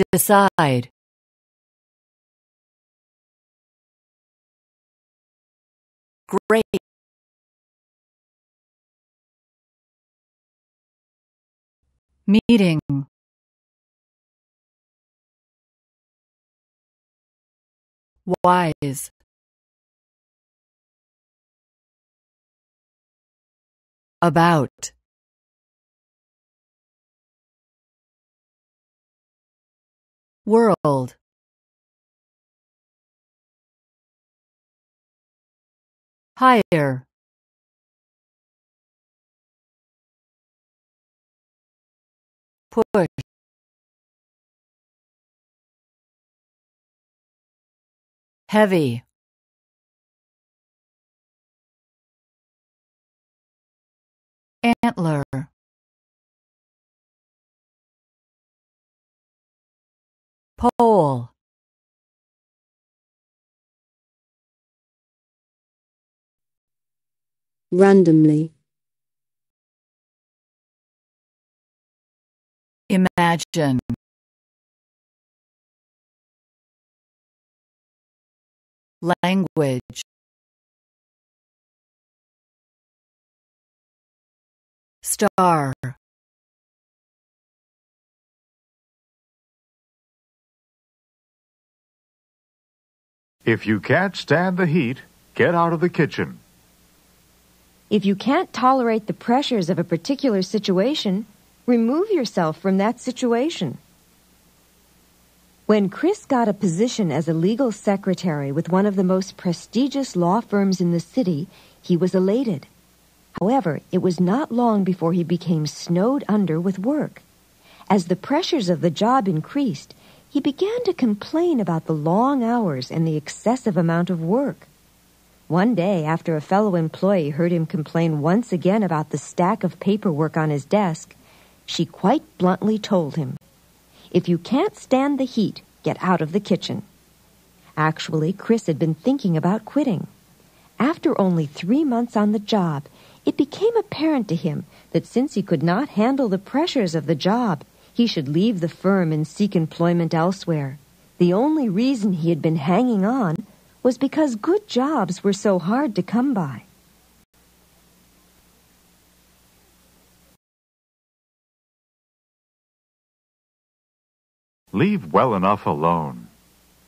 Decide. Great. Meeting. Wise. About. World. Higher. Push. Heavy. Antler. Pole. Randomly. Imagine. Language. Star. If you can't stand the heat, get out of the kitchen. If you can't tolerate the pressures of a particular situation, remove yourself from that situation. When Chris got a position as a legal secretary with one of the most prestigious law firms in the city, he was elated. However, it was not long before he became snowed under with work. As the pressures of the job increased, he began to complain about the long hours and the excessive amount of work. One day, after a fellow employee heard him complain once again about the stack of paperwork on his desk, she quite bluntly told him, "If you can't stand the heat, get out of the kitchen." Actually, Chris had been thinking about quitting. After only 3 months on the job, it became apparent to him that since he could not handle the pressures of the job, he should leave the firm and seek employment elsewhere. The only reason he had been hanging on was because good jobs were so hard to come by. Leave well enough alone.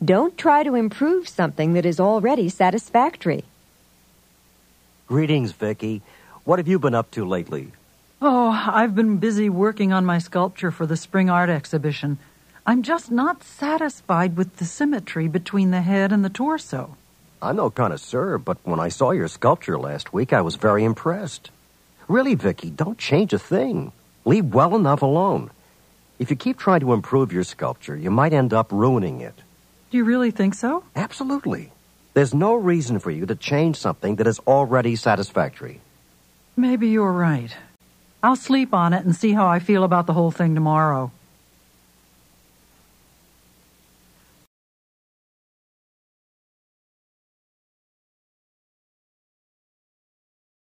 Don't try to improve something that is already satisfactory. Greetings, Vicky. What have you been up to lately? Oh, I've been busy working on my sculpture for the spring art exhibition. I'm just not satisfied with the symmetry between the head and the torso. I'm no connoisseur, but when I saw your sculpture last week, I was very impressed. Really, Vicky, don't change a thing. Leave well enough alone. If you keep trying to improve your sculpture, you might end up ruining it. Do you really think so? Absolutely. There's no reason for you to change something that is already satisfactory. Maybe you're right. I'll sleep on it and see how I feel about the whole thing tomorrow.